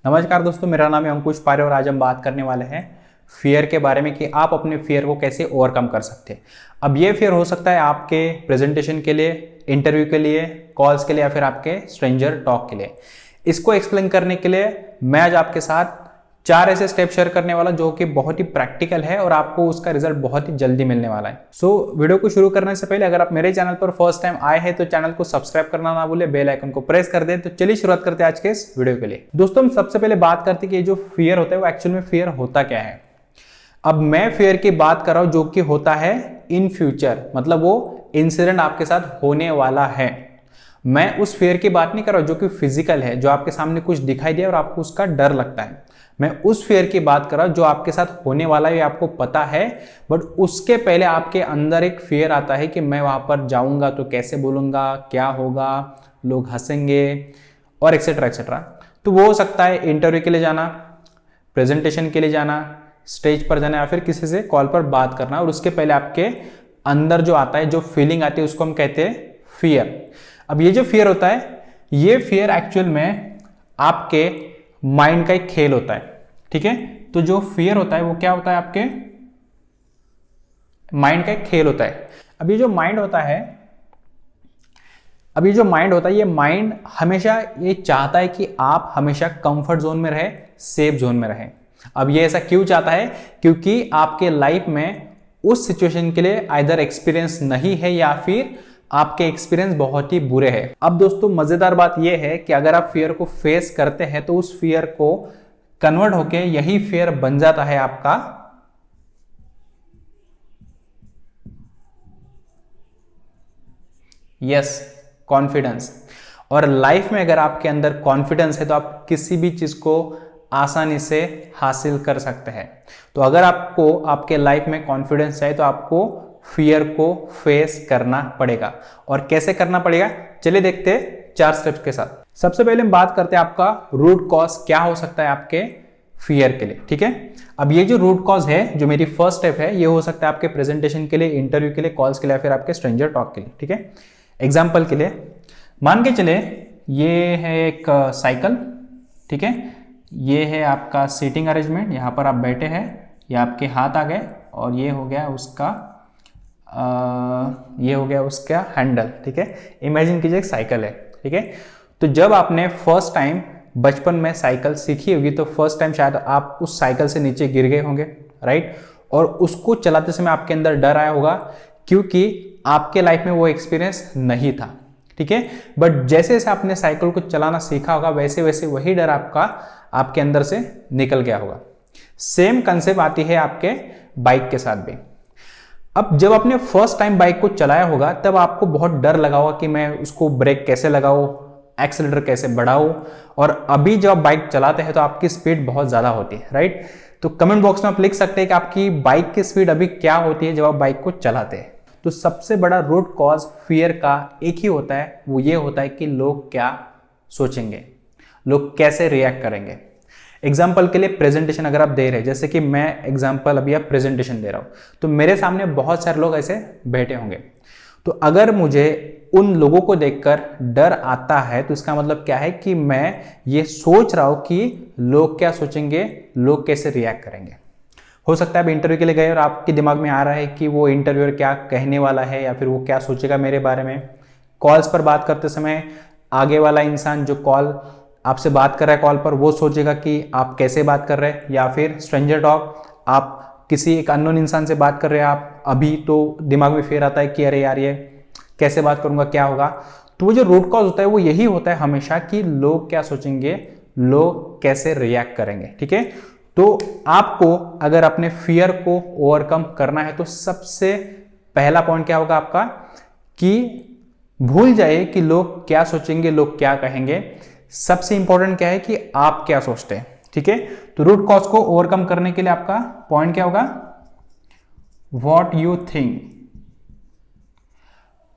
नमस्कार दोस्तों, मेरा नाम है अंकुश पारे और आज हम बात करने वाले हैं फियर के बारे में कि आप अपने फियर को कैसे ओवरकम कर सकते हैं। अब ये फियर हो सकता है आपके प्रेजेंटेशन के लिए, इंटरव्यू के लिए, कॉल्स के लिए या फिर आपके स्ट्रेंजर टॉक के लिए। इसको एक्सप्लेन करने के लिए मैं आज आपके साथ 4 ऐसे स्टेप शेयर करने वाला जो कि बहुत ही प्रैक्टिकल है और आपको उसका रिजल्ट बहुत ही जल्दी मिलने वाला है। वीडियो को शुरू करने से पहले अगर आप मेरे चैनल पर फर्स्ट टाइम आए हैं तो चैनल को सब्सक्राइब करना ना भूले, बेल आइकन को प्रेस कर दें। तो चलिए शुरुआत करते हैं आज के इस वीडियो के लिए। दोस्तों, हम सबसे पहले बात करते हैं कि जो फियर होता है वो एक्चुअल में फियर होता क्या है। अब मैं फियर की बात कर रहा हूं जो कि होता है इन फ्यूचर, मतलब वो इंसिडेंट आपके साथ होने वाला है। मैं उस फियर की बात नहीं कर रहा हूं जो कि फिजिकल है, जो आपके सामने कुछ दिखाई दिया और आपको उसका डर लगता है। मैं उस फियर की बात कर रहा हूं जो आपके साथ होने वाला है, आपको पता है, बट उसके पहले आपके अंदर एक फियर आता है कि मैं वहां पर जाऊंगा तो कैसे बोलूंगा, क्या होगा, लोग हंसेंगे और एक्सेट्रा एक्सेट्रा। तो वो हो सकता है इंटरव्यू के लिए जाना, प्रेजेंटेशन के लिए जाना, स्टेज पर जाना या फिर किसी से कॉल पर बात करना, और उसके पहले आपके अंदर जो आता है, जो फीलिंग आती है, उसको हम कहते हैं फियर। अब ये जो फियर होता है, ये फियर एक्चुअल में आपके माइंड का एक खेल होता है। ठीक है, तो जो फियर होता है वो क्या होता है, आपके माइंड का एक खेल होता है। अब ये जो माइंड होता है, ये माइंड हमेशा ये चाहता है कि आप हमेशा कंफर्ट जोन में रहे, सेफ जोन में रहे। अब ये ऐसा क्यों चाहता है? क्योंकि आपके लाइफ में उस सिचुएशन के लिए आइदर एक्सपीरियंस नहीं है या फिर आपके एक्सपीरियंस बहुत ही बुरे हैं। अब दोस्तों, मजेदार बात यह है कि अगर आप फियर को फेस करते हैं तो उस फियर को कन्वर्ट होके यही फियर बन जाता है आपका कॉन्फिडेंस। और लाइफ में अगर आपके अंदर कॉन्फिडेंस है तो आप किसी भी चीज को आसानी से हासिल कर सकते हैं। तो अगर आपको आपके लाइफ में कॉन्फिडेंस चाहिए तो आपको फियर को फेस करना पड़ेगा। और कैसे करना पड़ेगा, चलिए देखते हैं 4 स्टेप्स के साथ। सबसे पहले हम बात करते हैं आपका रूट कॉज क्या हो सकता है आपके फियर के लिए। ठीक है, अब ये जो रूट कॉज है, जो मेरी फर्स्ट स्टेप है, ये हो सकता है आपके प्रेजेंटेशन के लिए, इंटरव्यू के लिए, कॉल्स के लिए, फिर आपके स्ट्रेंजर टॉक के लिए। ठीक है, एग्जाम्पल के लिए मान के चले ये है एक साइकिल। ठीक है, ये है आपका सीटिंग अरेंजमेंट, यहाँ पर आप बैठे हैं, ये आपके हाथ आ गए और ये हो गया उसका हैंडल। ठीक है, इमेजिन कीजिए एक साइकिल है। ठीक है, तो जब आपने फर्स्ट टाइम बचपन में साइकिल सीखी होगी तो फर्स्ट टाइम शायद आप उस साइकिल से नीचे गिर गए होंगे, राइट। और उसको चलाते समय आपके अंदर डर आया होगा क्योंकि आपके लाइफ में वो एक्सपीरियंस नहीं था। ठीक है, बट जैसे जैसे आपने साइकिल को चलाना सीखा होगा वैसे वैसे वही डर आपके अंदर से निकल गया होगा। सेम कंसेप्ट आती है आपके बाइक के साथ भी। अब जब आपने फर्स्ट टाइम बाइक को चलाया होगा तब आपको बहुत डर लगा होगा कि मैं उसको ब्रेक कैसे लगाऊं, एक्सीलरेटर कैसे बढ़ाऊं। और अभी जब आप बाइक चलाते हैं तो आपकी स्पीड बहुत ज्यादा होती है, राइट। तो कमेंट बॉक्स में आप लिख सकते हैं कि आपकी बाइक की स्पीड अभी क्या होती है जब आप बाइक को चलाते हैं। तो सबसे बड़ा रूट कॉज फियर का एक ही होता है, वो ये होता है कि लोग क्या सोचेंगे, लोग कैसे रिएक्ट करेंगे। एग्जाम्पल के लिए प्रेजेंटेशन अगर आप दे रहे हैं, जैसे कि मैं एग्जाम्पल अभी आप प्रेजेंटेशन दे रहा हूं, तो मेरे सामने बहुत सारे लोग ऐसे बैठे होंगे। तो अगर मुझे उन लोगों को देखकर डर आता है तो इसका मतलब क्या है कि मैं ये सोच रहा हूं कि लोग क्या सोचेंगे, लोग कैसे रिएक्ट करेंगे। हो सकता है आप इंटरव्यू के लिए गए और आपके दिमाग में आ रहा है कि वो इंटरव्यूअर क्या कहने वाला है या फिर वो क्या सोचेगा मेरे बारे में। कॉल्स पर बात करते समय आगे वाला इंसान जो कॉल आपसे बात कर रहा है कॉल पर, वो सोचेगा कि आप कैसे बात कर रहे हैं। या फिर स्ट्रेंजर टॉक, आप किसी एक अननोन इंसान से बात कर रहे हैं आप अभी, तो दिमाग में फिर आता है कि अरे यार ये कैसे बात करूंगा, क्या होगा। तो वो जो रूट कॉज होता है वो यही होता है हमेशा कि लोग क्या सोचेंगे, लोग कैसे रिएक्ट करेंगे। ठीक है, तो आपको अगर अपने फियर को ओवरकम करना है तो सबसे पहला पॉइंट क्या होगा आपका, कि भूल जाइए कि लोग क्या सोचेंगे, लोग क्या कहेंगे। सबसे इंपॉर्टेंट क्या है कि आप क्या सोचते हैं। ठीक है, तो रूट कॉज को ओवरकम करने के लिए आपका पॉइंट क्या होगा, व्हाट यू थिंक।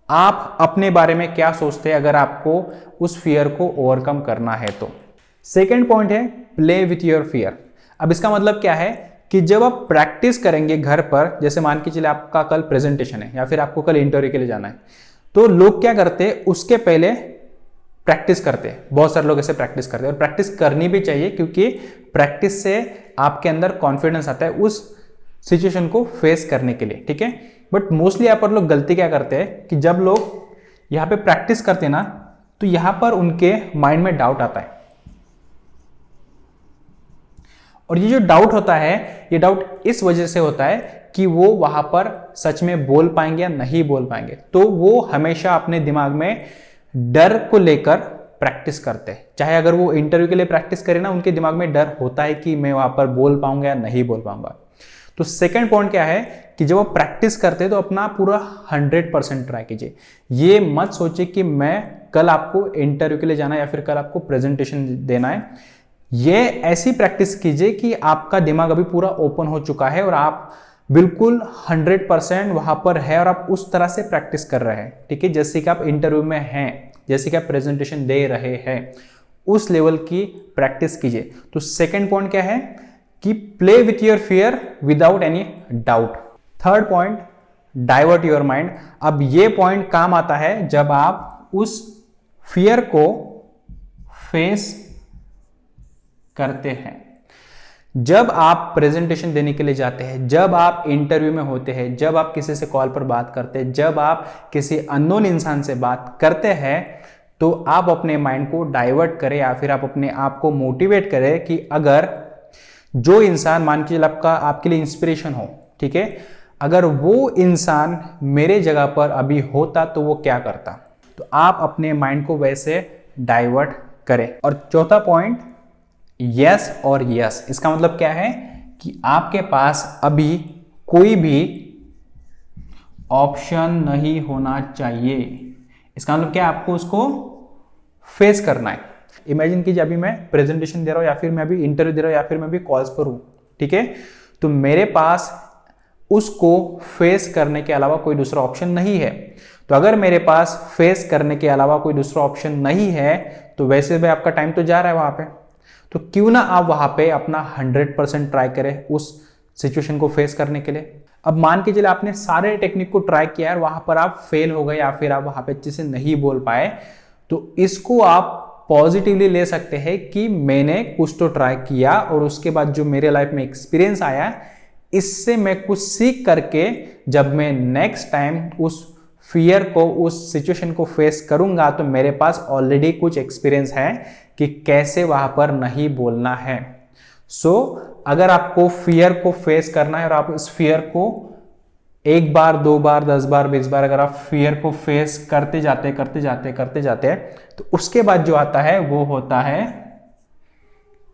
आप अपने बारे में क्या सोचते हैं अगर आपको उस फियर को ओवरकम करना है तो। सेकेंड पॉइंट है प्ले विथ योर फियर। अब इसका मतलब क्या है कि जब आप प्रैक्टिस करेंगे घर पर, जैसे मान के चले आपका कल प्रेजेंटेशन है या फिर आपको कल इंटरव्यू के लिए जाना है, तो लोग क्या करते हैं, उसके पहले प्रैक्टिस करते हैं, बहुत सारे लोग ऐसे प्रैक्टिस करते हैं और प्रैक्टिस करनी भी चाहिए, क्योंकि प्रैक्टिस से आपके अंदर कॉन्फिडेंस आता है उस सिचुएशन को फेस करने के लिए, ठीक है। बट मोस्टली यहाँ पर लोग गलती क्या करते हैं कि जब लोग यहाँ पे प्रैक्टिस करते हैं ना, तो यहाँ पर उनके माइंड में डाउट आता है, और ये जो डाउट होता है, ये डाउट इस वजह से होता है कि वो वहां पर सच में बोल पाएंगे या नहीं बोल पाएंगे। तो वो हमेशा अपने दिमाग में डर को लेकर प्रैक्टिस करते हैं। चाहे अगर वो इंटरव्यू के लिए प्रैक्टिस करें ना, उनके दिमाग में डर होता है कि मैं वहां पर बोल पाऊंगा या नहीं बोल पाऊंगा। तो सेकंड पॉइंट क्या है कि जब आप प्रैक्टिस करते हैं तो अपना पूरा 100% ट्राई कीजिए। ये मत सोचिए कि मैं कल आपको इंटरव्यू के लिए जाना है या फिर कल आपको प्रेजेंटेशन देना है। ये ऐसी प्रैक्टिस कीजिए कि आपका दिमाग अभी पूरा ओपन हो चुका है और आप बिल्कुल 100% वहां पर है और आप उस तरह से प्रैक्टिस कर रहे हैं, ठीक है, जैसे कि आप इंटरव्यू में हैं, जैसे कि आप प्रेजेंटेशन दे रहे हैं, उस लेवल की प्रैक्टिस कीजिए। तो सेकंड पॉइंट क्या है कि play with your fear without any doubt. Third point, divert your mind. अब ये पॉइंट काम आता है जब आप उस फियर को फेस करते हैं। जब आप प्रेजेंटेशन देने के लिए जाते हैं, जब आप इंटरव्यू में होते हैं, जब आप किसी से कॉल पर बात करते हैं, जब आप किसी अननोन इंसान से बात करते हैं, तो आप अपने माइंड को डाइवर्ट करें या फिर आप अपने आप को मोटिवेट करें कि अगर जो इंसान मान के चलिए आपके लिए इंस्पिरेशन हो, ठीक है, अगर वो इंसान मेरे जगह पर अभी होता तो वो क्या करता। तो आप अपने माइंड को वैसे डाइवर्ट करें। और चौथा पॉइंट, यस और यस। इसका मतलब क्या है कि आपके पास अभी कोई भी ऑप्शन नहीं होना चाहिए। इसका मतलब क्या है, आपको उसको फेस करना है। इमेजिन कीजिए अभी मैं प्रेजेंटेशन दे रहा हूं या फिर मैं अभी इंटरव्यू दे रहा हूं या फिर मैं अभी कॉल्स पर हूं, ठीक है, तो मेरे पास उसको फेस करने के अलावा कोई दूसरा ऑप्शन नहीं है। तो अगर मेरे पास फेस करने के अलावा कोई दूसरा ऑप्शन नहीं है तो वैसे भी आपका टाइम तो जा रहा है वहां पे, तो क्यों ना आप वहां पे अपना 100% ट्राई करें उस सिचुएशन को फेस करने के लिए। अब मान के चलिए आपने सारे टेक्निक को ट्राई किया और वहां पर आप फेल हो गए या फिर आप वहां पे अच्छे से नहीं बोल पाए, तो इसको आप पॉजिटिवली ले सकते हैं कि मैंने कुछ तो ट्राई किया और उसके बाद जो मेरे लाइफ में एक्सपीरियंस आया, इससे मैं कुछ सीख करके जब मैं नेक्स्ट टाइम उस फियर को, उस सिचुएशन को फेस करूंगा, तो मेरे पास ऑलरेडी कुछ एक्सपीरियंस है कि कैसे वहां पर नहीं बोलना है। सो अगर आपको फियर को फेस करना है और आप इस फियर को 1 बार 2 बार 10 बार 20 बार अगर आप फियर को फेस करते जाते तो उसके बाद जो आता है वो होता है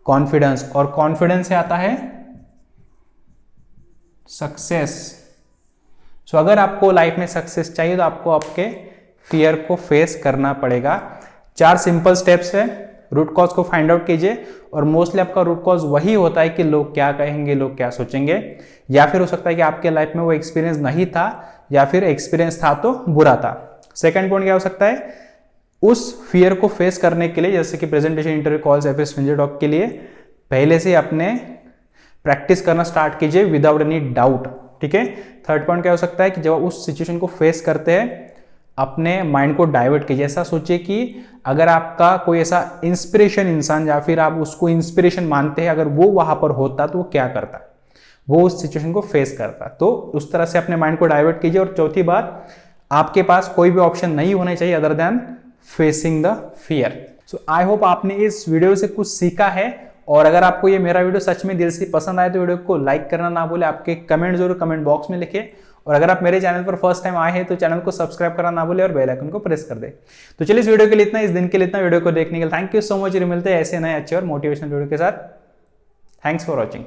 कॉन्फिडेंस, और कॉन्फिडेंस से आता है सक्सेस। सो अगर आपको लाइफ में सक्सेस चाहिए तो आपको आपके फियर को फेस करना पड़ेगा। 4 सिंपल स्टेप्स है। रूट कॉज को फाइंड आउट कीजिए, और मोस्टली आपका रूट कॉज वही होता है कि लोग क्या कहेंगे, लोग क्या सोचेंगे, या फिर हो सकता है कि आपके लाइफ में वो एक्सपीरियंस नहीं था या फिर एक्सपीरियंस था तो बुरा था। सेकंड पॉइंट क्या हो सकता है, उस फियर को फेस करने के लिए, जैसे कि प्रेजेंटेशन, इंटरव्यू, कॉल्स या फिर स्ट्रेंजर टॉक के लिए पहले से अपने प्रैक्टिस करना स्टार्ट कीजिए विदाउट एनी डाउट, ठीक है। थर्ड पॉइंट क्या हो सकता है कि जब उस सिचुएशन को फेस करते हैं अपने माइंड को डाइवर्ट कीजिए। ऐसा सोचिए कि अगर आपका कोई ऐसा इंस्पिरेशन इंसान या फिर आप उसको इंस्पिरेशन मानते हैं, अगर वो वहां पर होता तो वो क्या करता, वो उस सिचुएशन को फेस करता। तो उस तरह से अपने माइंड को डाइवर्ट कीजिए। और चौथी बात, आपके पास कोई भी ऑप्शन नहीं होना चाहिए other than facing the fear. So I hope आपने इस वीडियो से कुछ सीखा है, और अगर आपको ये मेरा वीडियो सच में दिल से पसंद आए तो वीडियो को लाइक करना ना भूले, आपके कमेंट जरूर कमेंट बॉक्स में लिखें, और अगर आप मेरे चैनल पर फर्स्ट टाइम आए हैं तो चैनल को सब्सक्राइब करना ना भूले और बेल आइकन को प्रेस कर दे। तो चलिए इस वीडियो के लिए इतना, इस दिन के लिए इतना। वीडियो को देखने के लिए थैंक यू सो मच। मिलते हैं ऐसे नए अच्छे और मोटिवेशनल वीडियो के साथ। Thanks for watching.